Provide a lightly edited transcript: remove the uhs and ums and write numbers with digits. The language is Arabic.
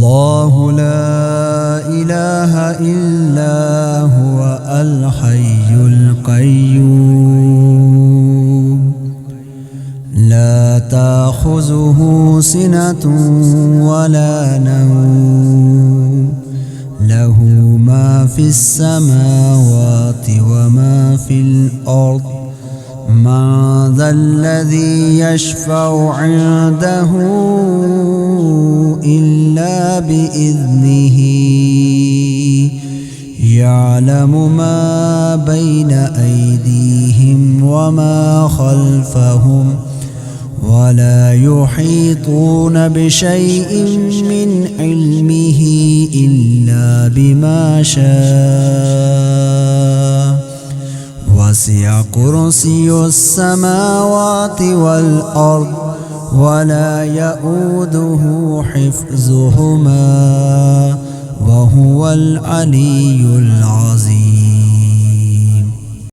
الله لا إله إلا هو الحي القيوم لا تأخذه سنة ولا نوم له ما في السماوات وما في الأرض من ذا الذي يشفع عنده إلا بإذنه يعلم ما بين أيديهم وما خلفهم ولا يحيطون بشيء من علمه إلا بما شاء وسع كرسي السماوات والأرض ولا يؤوده حفظهما وهو العلي العظيم.